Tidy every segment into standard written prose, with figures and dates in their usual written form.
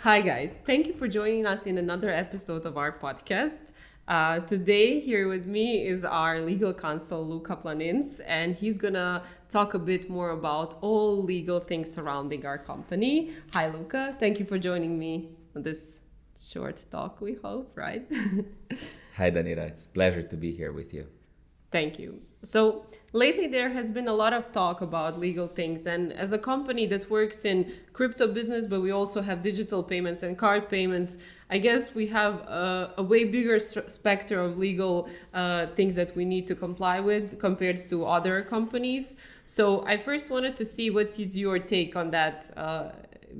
Hi, guys. Thank you for joining us in another episode of our podcast. Today, here with me is our legal counsel, Luka Planinc, and he's going to talk a bit more about all legal things surrounding our company. Hi, Luka. Thank you for joining me on this short talk, we hope, right? Hi, Danira. It's a pleasure to be here with you. Thank you. So lately there has been a lot of talk about legal things, and as a company that works in crypto business, but we also have digital payments and card payments, I guess we have a way bigger spectrum of legal things that we need to comply with compared to other companies. So I first wanted to see what is your take on that,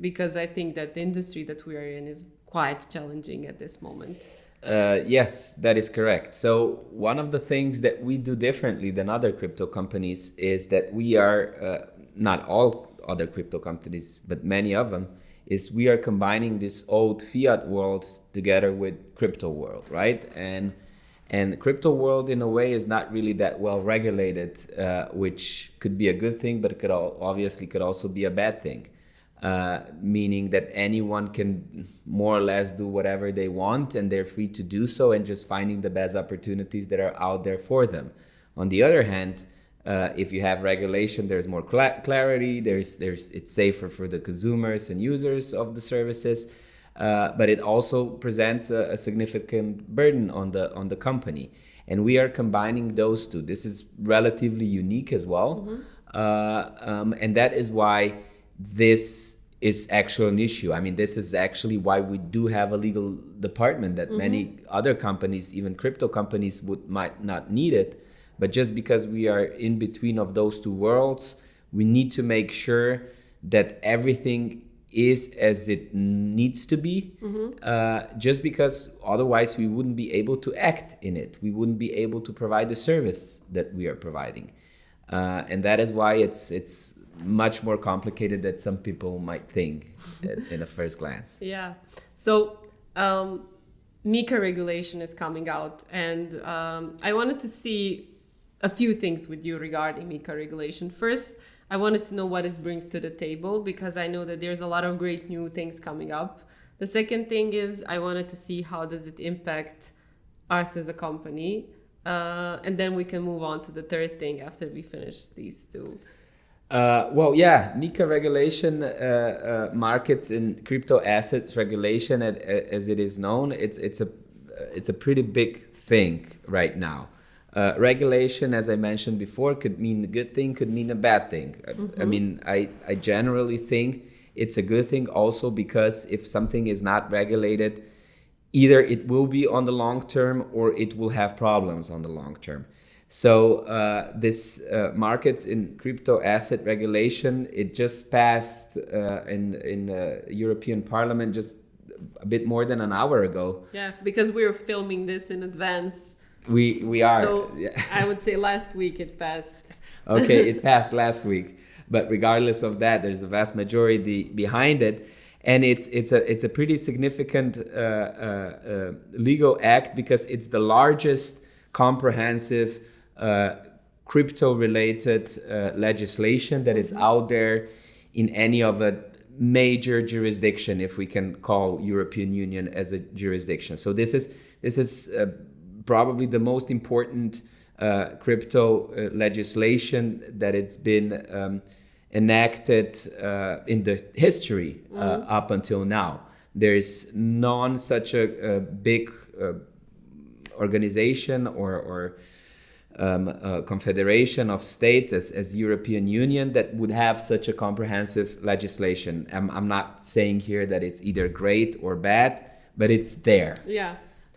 because I think that the industry that we are in is quite challenging at this moment. Yes, that is correct. So one of the things that we do differently than other crypto companies is that we are, not all other crypto companies, but many of them, is we are combining this old fiat world together with crypto world, right? And crypto world in a way is not really that well regulated, which could be a good thing, but it could obviously could also be a bad thing. Meaning that anyone can more or less do whatever they want and they're free to do so, and just finding the best opportunities that are out there for them. On the other hand, if you have regulation, there's more clarity, it's safer for the consumers and users of the services, but it also presents a significant burden on the company. And we are combining those two. This is relatively unique as well. And that is why this is actually an issue. I mean, this is actually why we do have a legal department that many other companies, even crypto companies, might not need it. But just because we are in between of those two worlds, we need to make sure that everything is as it needs to be, just because otherwise we wouldn't be able to act in it. We wouldn't be able to provide the service that we are providing. And that is why it's much more complicated than some people might think in a first glance. Yeah. So MiCA regulation is coming out, and I wanted to see a few things with you regarding MiCA regulation. First, I wanted to know what it brings to the table, because I know that there's a lot of great new things coming up. The second thing is I wanted to see how does it impact us as a company, and then we can move on to the third thing after we finish these two. MiCA regulation, markets in crypto assets regulation, as it is known, it's a pretty big thing right now. Regulation, as I mentioned before, could mean a good thing, could mean a bad thing. I mean, I generally think it's a good thing also, because if something is not regulated, either it will be on the long term or it will have problems on the long term. So this markets in crypto asset regulation, it just passed in the European Parliament just a bit more than an hour ago. Yeah, because we're filming this in advance. We are. So I would say last week it passed. Okay, it passed last week. But regardless of that, there's a vast majority behind it. And it's a pretty significant legal act, because it's the largest comprehensive crypto-related legislation that is out there in any of a major jurisdiction, if we can call European Union as a jurisdiction. So this is probably the most important crypto legislation that it's been enacted in the history up until now. There is none such a big organization or confederation of states as European Union that would have such a comprehensive legislation. I'm not saying here that it's either great or bad, but it's there. Yeah.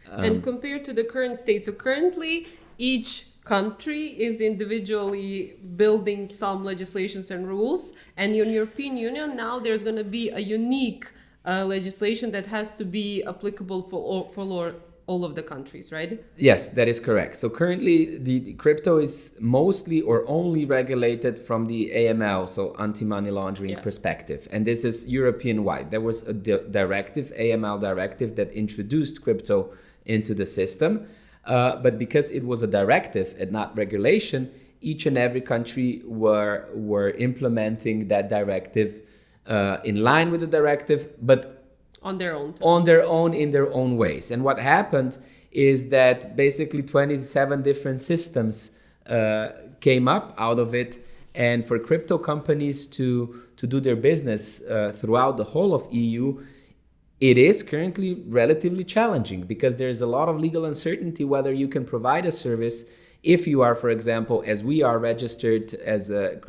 And compared to the current state, so currently each country is individually building some legislations and rules, and in European Union now there's going to be a unique legislation that has to be applicable for all of the countries, right? Yes, that is correct. So currently the crypto is mostly or only regulated from the AML, so anti-money laundering perspective. And this is European-wide. There was a directive, AML directive, that introduced crypto into the system. But because it was a directive and not regulation, each and every country were implementing that directive in line with the directive, but On their own terms. On their own, in their own ways. And what happened is that basically 27 different systems came up out of it. And for crypto companies to do their business throughout the whole of EU, it is currently relatively challenging because there's a lot of legal uncertainty whether you can provide a service if you are, for example, as we are, registered as a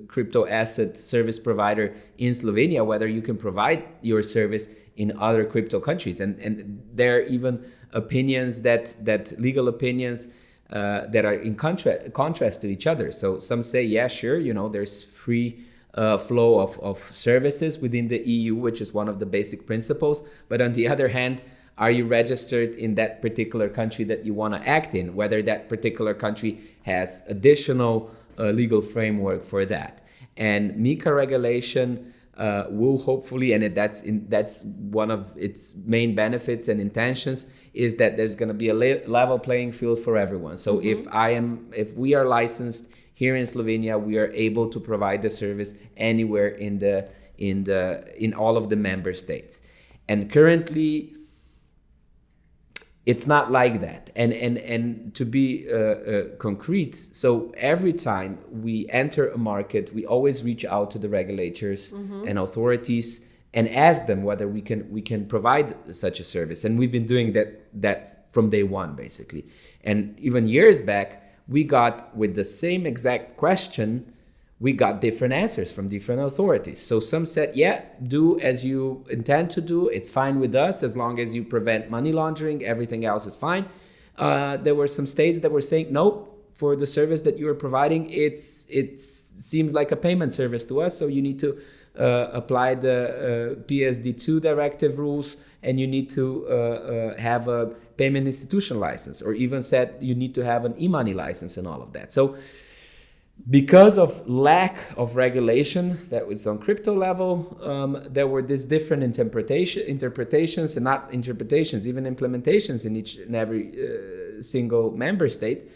crypto asset service provider in Slovenia, whether you can provide your service in other crypto countries. And there are even opinions that legal opinions that are in contrast to each other. So some say, yeah, sure, there's free flow of services within the EU, which is one of the basic principles. But on the other hand, are you registered in that particular country that you want to act in, whether that particular country has additional legal framework for that? And MiCA regulation will hopefully, and that's one of its main benefits and intentions, is that there's going to be a level playing field for everyone. So if we are licensed here in Slovenia, we are able to provide the service anywhere in all of the member states. And currently, it's not like that. And to be concrete, so every time we enter a market, we always reach out to the regulators and authorities and ask them whether we can provide such a service. And we've been doing that from day one, basically. And even years back, we got, with the same exact question, we got different answers from different authorities. So some said, yeah, do as you intend to do. It's fine with us as long as you prevent money laundering. Everything else is fine. There were some states that were saying, nope, for the service that you are providing, it seems like a payment service to us. So you need to apply the PSD2 directive rules, and you need to have a payment institution license, or even said you need to have an e-money license and all of that. So because of lack of regulation that was on crypto level, there were these different interpretations, and not interpretations, even implementations in each and every single member state,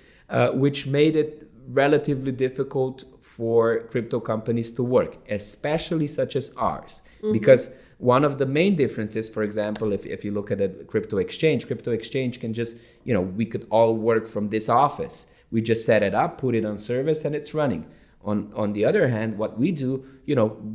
which made it relatively difficult for crypto companies to work, especially such as ours. Because one of the main differences, for example, if you look at a crypto exchange can just, we could all work from this office. We just set it up, put it on service, and it's running. On the other hand, what we do,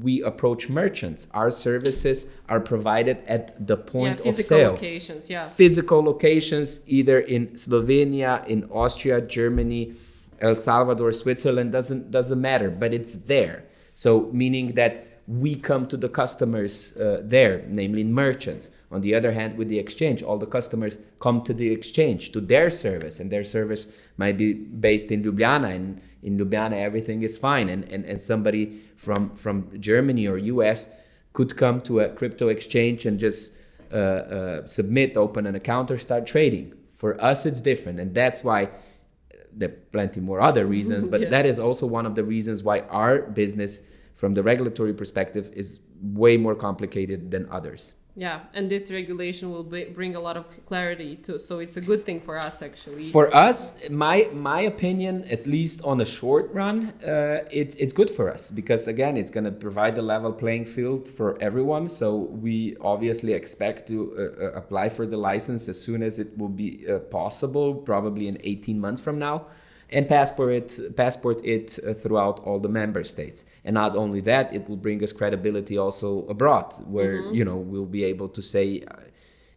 we approach merchants. Our services are provided at the point of sale. Physical locations, yeah. Physical locations, either in Slovenia, in Austria, Germany, El Salvador, Switzerland, doesn't matter, but it's there. So meaning that we come to the customers there, namely merchants. On the other hand, with the exchange, all the customers come to the exchange, to their service, and their service might be based in Ljubljana, and in Ljubljana everything is fine. And somebody from Germany or US could come to a crypto exchange and just open an account or start trading. For us, it's different, and that's why there are plenty more other reasons, but that is also one of the reasons why our business, from the regulatory perspective, is way more complicated than others. Yeah, and this regulation will bring a lot of clarity too. So it's a good thing for us, actually. For us, my opinion, at least on the short run, it's good for us because, again, it's going to provide a level playing field for everyone. So we obviously expect to apply for the license as soon as it will be possible, probably in 18 months from now, and passport it throughout all the member states. And not only that, it will bring us credibility also abroad, where we'll be able to say,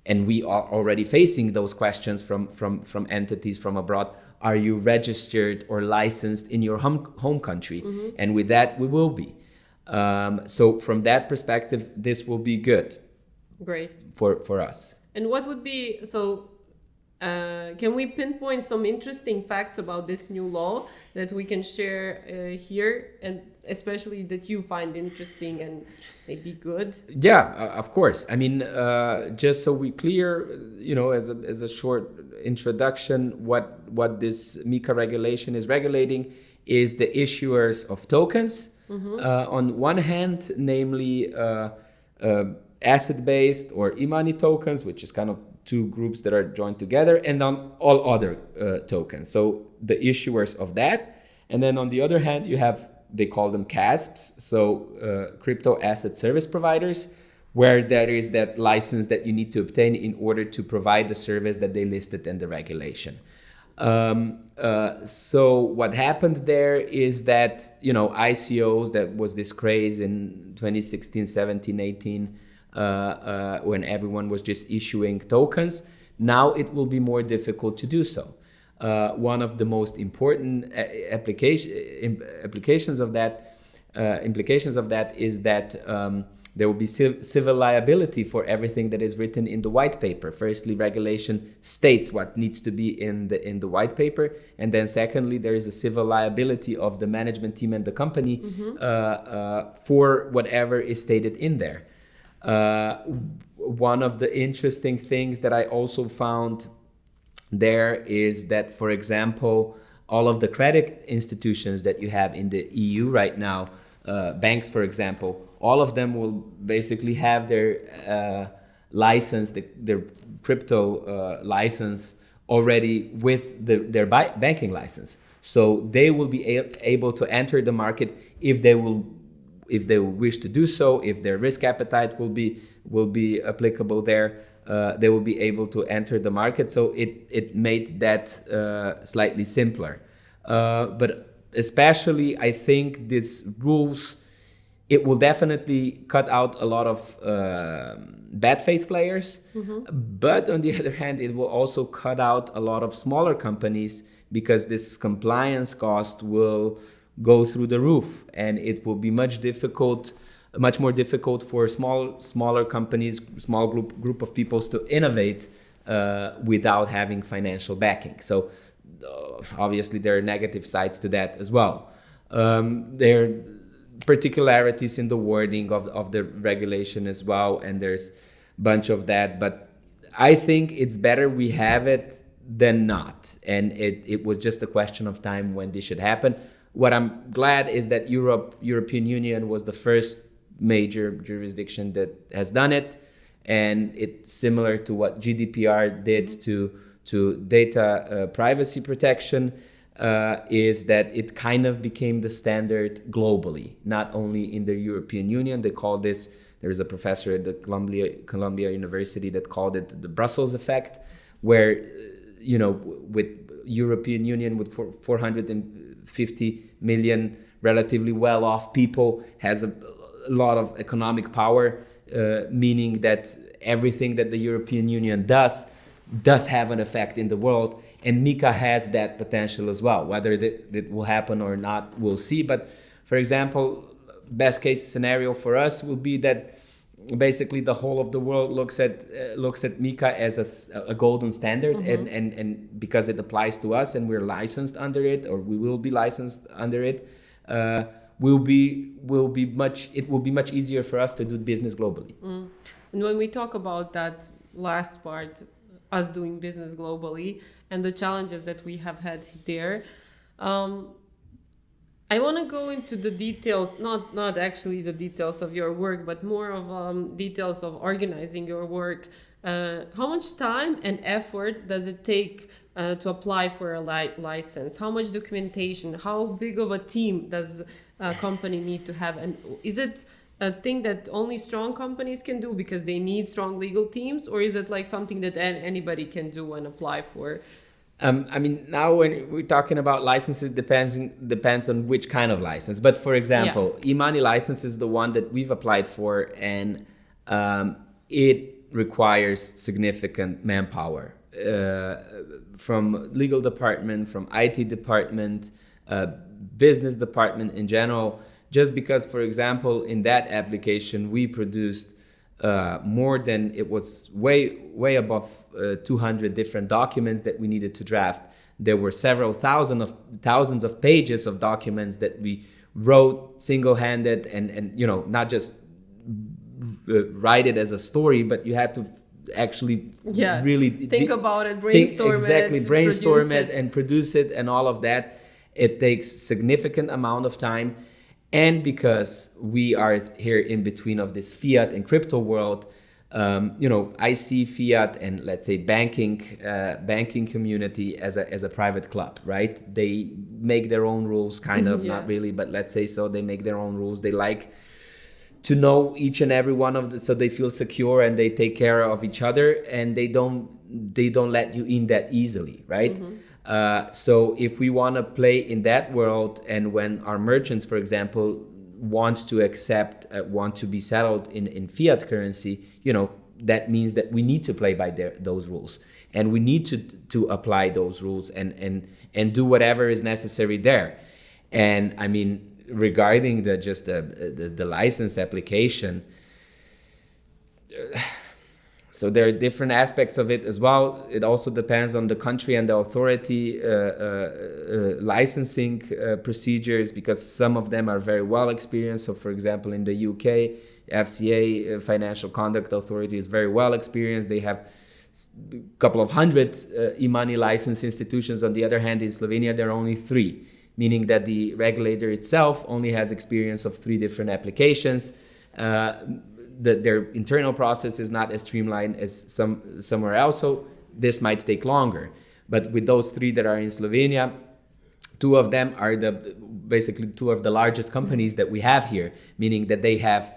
and we are already facing those questions from entities from abroad, are you registered or licensed in your home country? And with that, we will be. So from that perspective, this will be good. Great. For us. And what would be, can we pinpoint some interesting facts about this new law that we can share here, and especially that you find interesting and maybe good? Yeah, of course. I mean, just so we clear, as a short introduction, what this MiCA regulation is regulating is the issuers of tokens. On one hand, namely asset-based or e-money tokens, which is kind of two groups that are joined together, and on all other tokens. So the issuers of that. And then on the other hand, you have, they call them CASPs, so crypto asset service providers, where there is that license that you need to obtain in order to provide the service that they listed in the regulation. So what happened there is that, ICOs, that was this craze in 2016, 17, 18, when everyone was just issuing tokens. Now it will be more difficult to do so. One of the most important implications of that is that there will be civil liability for everything that is written in the white paper. Firstly, regulation states what needs to be in the white paper, and then secondly, there is a civil liability of the management team and the company for whatever is stated in there. One of the interesting things that I also found there is that, for example, all of the credit institutions that you have in the EU right now, banks, for example, all of them will basically have their license, their crypto license already with their banking license. So they will be able to enter the market if they wish to do so. If their risk appetite will be applicable there, they will be able to enter the market. So it made that slightly simpler. But especially, I think these rules, it will definitely cut out a lot of bad faith players. But on the other hand, it will also cut out a lot of smaller companies, because this compliance cost will go through the roof, and it will be much more difficult for smaller companies, small group of people to innovate without having financial backing. So obviously there are negative sides to that as well. There are particularities in the wording of the regulation as well, and there's a bunch of that, but I think it's better we have it than not, and it was just a question of time when this should happen. What I'm glad is that European Union was the first major jurisdiction that has done it, and it's similar to what GDPR did to data privacy protection, is that it kind of became the standard globally, not only in the European Union. They call this, there is a professor at the Columbia University that called it the Brussels effect, where, with European Union with 450 million relatively well-off people, has a lot of economic power, meaning that everything that the European Union does have an effect in the world, and MiCA has that potential as well. Whether that will happen or not, we'll see. But for example, best case scenario for us will be that basically the whole of the world looks at MiCA as a golden standard, and because it applies to us and we're licensed under it, or we will be licensed under it, it will be much easier for us to do business globally. And when we talk about that last part, us doing business globally and the challenges that we have had there, I want to go into the details, not actually the details of your work, but more of details of organizing your work. How much time and effort does it take to apply for a license? How much documentation? How big of a team does a company need to have? And is it a thing that only strong companies can do because they need strong legal teams? Or is it like something that anybody can do and apply for? Now when we're talking about licenses, depends on which kind of license. But for example, e-money license is the one that we've applied for, and it requires significant manpower from legal department, from IT department, business department in general. Just because, for example, in that application, we produced more than, it was way above 200 different documents that we needed to draft. There were several thousands of pages of documents that we wrote single-handed, and not just write it as a story, but you had to actually really think about it, brainstorm it and produce it, and all of that. It takes significant amount of time. And because we are here in between of this fiat and crypto world, I see fiat and, let's say, banking community as a private club, right? They make their own rules, kind of, not really, but let's say so. They make their own rules. They like to know each and every one of the, so they feel secure and they take care of each other, and they don't let you in that easily, right? So if we want to play in that world, and when our merchants, for example, want to be settled in fiat currency, that means that we need to play by those rules, and we need to apply those rules and do whatever is necessary there. And I mean, regarding the license application, so there are different aspects of it as well. It also depends on the country and the authority licensing procedures, because some of them are very well experienced. So for example, in the UK, FCA, Financial Conduct Authority, is very well experienced. They have a couple of hundred e-money license institutions. On the other hand, in Slovenia, there are only 3, meaning that the regulator itself only has experience of 3 different applications. Their internal process is not as streamlined as somewhere else, so this might take longer. But with those 3 that are in Slovenia, 2 of them are basically 2 of the largest companies that we have here, meaning that they have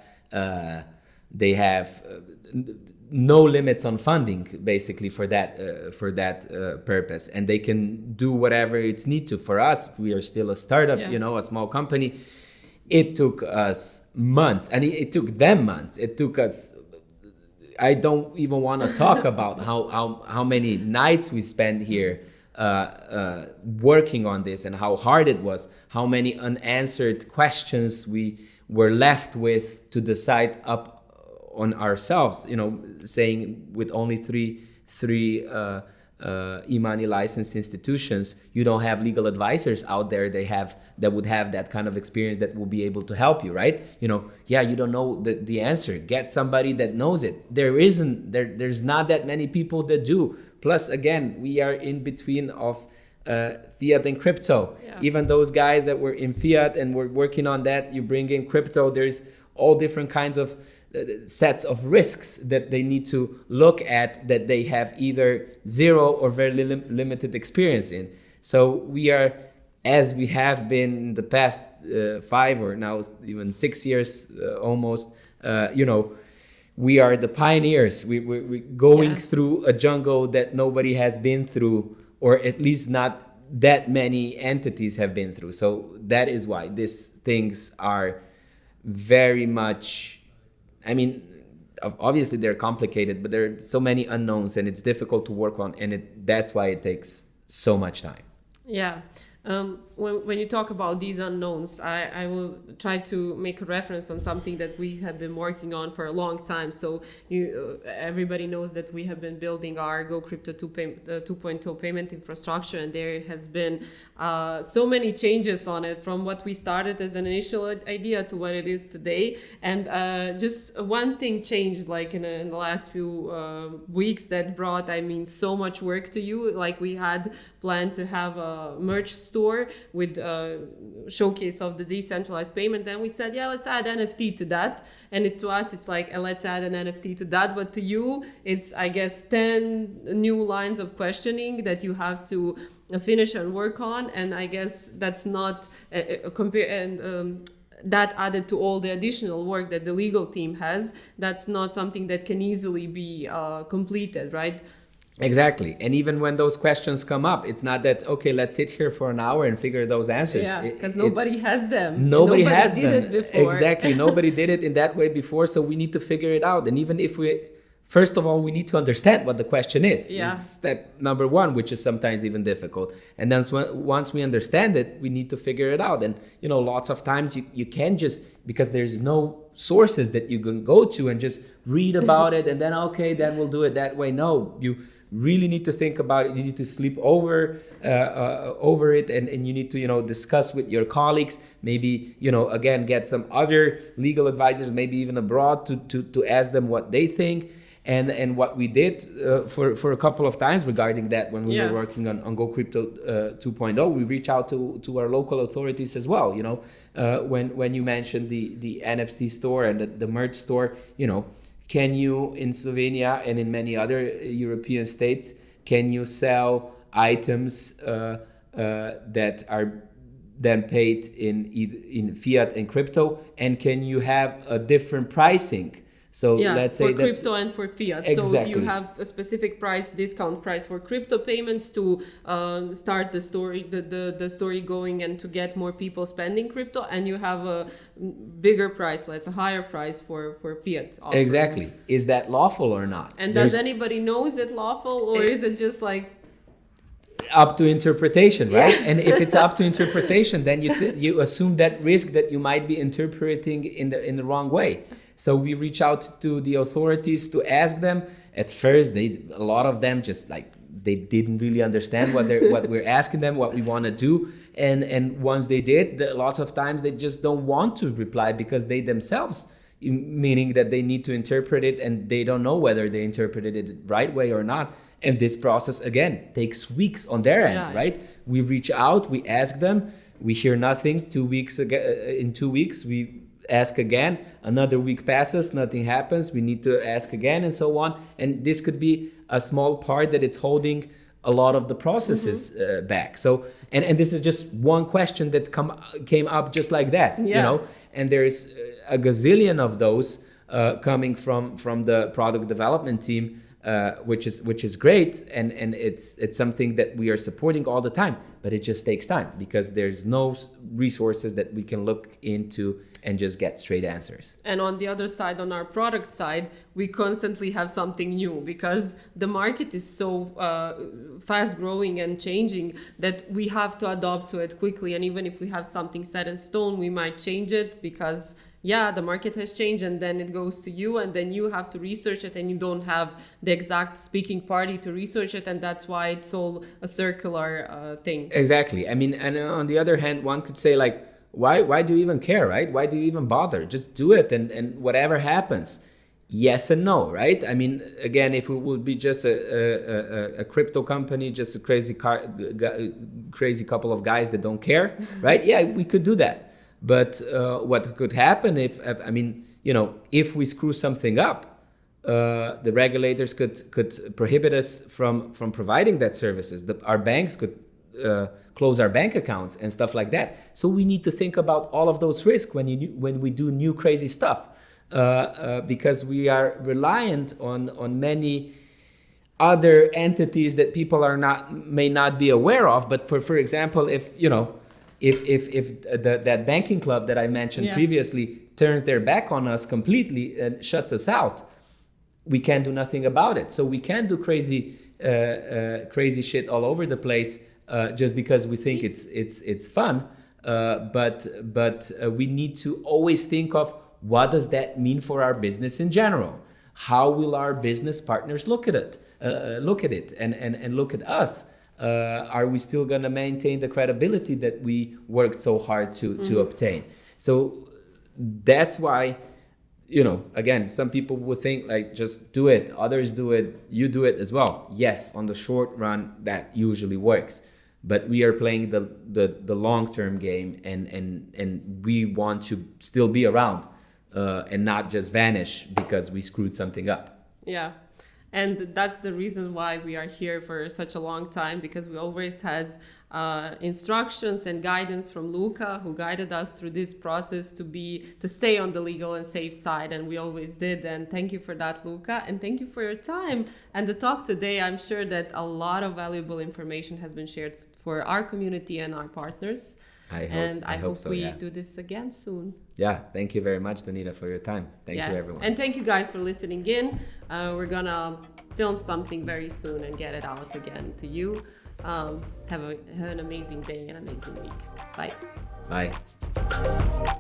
no limits on funding, basically, for that purpose, and they can do whatever it's need to. For us, we are still a startup, a small company. It took us months, and it took them months. It took us, I don't even want to talk about how many nights we spent here working on this, and how hard it was, how many unanswered questions we were left with to decide up on ourselves, saying with only three e-money licensed institutions, you don't have legal advisors out there that would have that kind of experience that will be able to help you, right? You don't know the answer. Get somebody that knows it. There's not that many people that do. Plus, again, we are in between of fiat and crypto. Yeah. Even those guys that were in fiat and were working on that, you bring in crypto, there's all different kinds of sets of risks that they need to look at, that they have either zero or very limited experience in. So we are, as we have been in the past 5 or now even 6 years almost, we are the pioneers. We're going through a jungle that nobody has been through, or at least not that many entities have been through. So that is why these things are very much, I mean, obviously they're complicated, but there are so many unknowns, and it's difficult to work on, and that's why it takes so much time. Yeah. When you talk about these unknowns, I will try to make a reference on something that we have been working on for a long time. So everybody knows that we have been building our GoCrypto 2.0 payment infrastructure, and there has been so many changes on it, from what we started as an initial idea to what it is today. And just one thing changed, like in the last few weeks, that brought, so much work to you. Like, we had planned to have a merch store with showcase of the decentralized payment. Then we said, let's add NFT to that. And to us, it's like, let's add an NFT to that. But to you, it's, I guess, 10 new lines of questioning that you have to finish and work on. And I guess that's not that added to all the additional work that the legal team has, that's not something that can easily be completed, right? Exactly. And even when those questions come up, it's not that, okay, let's sit here for an hour and figure those answers. Yeah, because nobody has them. Nobody has did them. It before. Exactly. Nobody did it in that way before. So we need to figure it out. And even if first of all, we need to understand what the question is. Yeah. This is step number 1, which is sometimes even difficult. And then once we understand it, we need to figure it out. And, lots of times you can't just, because there's no sources that you can go to and just read about it and then, okay, then we'll do it that way. No, you really need to think about it. You need to sleep over it, and you need to discuss with your colleagues, maybe again get some other legal advisors, maybe even abroad, to ask them what they think. And what we did for a couple of times regarding that, when we were working on GoCrypto 2.0, we reach out to our local authorities as well. When you mentioned the NFT store and the merch store, can you, in Slovenia and in many other European states, can you sell items that are than paid in fiat and crypto, and can you have a different pricing? So let's say for crypto and for fiat. Exactly. So you have a specific price, discount price for crypto payments to start the story going and to get more people spending crypto, and you have a bigger price, let's a higher price for fiat offerings. Exactly. Is that lawful or not? And does anybody know is it lawful, or is it just like up to interpretation, right? And if it's up to interpretation, then you assume that risk that you might be interpreting in the wrong way. So we reach out to the authorities to ask them. At first, a lot of them just like they didn't really understand what we're asking them, what we want to do. And once they did, lots of times they just don't want to reply because they themselves, meaning that they need to interpret it and they don't know whether they interpreted it the right way or not. And this process again takes weeks on their end, right? We reach out, we ask them, we hear nothing. 2 weeks ago, in 2 weeks, we ask again, another week passes, nothing happens, we need to ask again, and so on. And this could be a small part that it's holding a lot of the processes back. So and this is just one question that came up just like that, you know, and there's a gazillion of those coming from the product development team, which is great, and it's something that we are supporting all the time, but it just takes time because there's no resources that we can look into and just get straight answers. And on the other side, on our product side, we constantly have something new because the market is so fast growing and changing that we have to adapt to it quickly. And even if we have something set in stone, we might change it because the market has changed, and then it goes to you, and then you have to research it, and you don't have the exact speaking party to research it, and that's why it's all a circular thing. Exactly. I mean, and on the other hand, one could say like, why do you even care, right? Why do you even bother? Just do it, and whatever happens. Yes and no, right? I mean, again, if it would be just a crypto company, just a crazy couple of guys that don't care, right? Yeah, we could do that. But what could happen if we screw something up, the regulators could prohibit us from providing that services. Our banks could close our bank accounts and stuff like that. So we need to think about all of those risks when we do new crazy stuff, because we are reliant on many other entities that people may not be aware of. But for example, if that banking club that I mentioned previously turns their back on us completely and shuts us out, we can do nothing about it. So we can do crazy shit all over the place just because we think it's fun. But we need to always think of what does that mean for our business in general. How will our business partners look at it and look at us? Are we still going to maintain the credibility that we worked so hard to obtain? So that's why, again, some people would think like, just do it. Others do it. You do it as well. Yes, on the short run, that usually works. But we are playing the long-term game, and we want to still be around and not just vanish because we screwed something up. Yeah. And that's the reason why we are here for such a long time, because we always had instructions and guidance from Luka, who guided us through this process to stay on the legal and safe side, and we always did. And thank you for that, Luka, and thank you for your time and the talk today. I'm sure that a lot of valuable information has been shared for our community and our partners. I hope so, we do this again soon. Yeah, thank you very much, Danita, for your time. Thank you, everyone. And thank you guys for listening in. We're gonna film something very soon and get it out again to you. Have an amazing day and amazing week. Bye. Bye.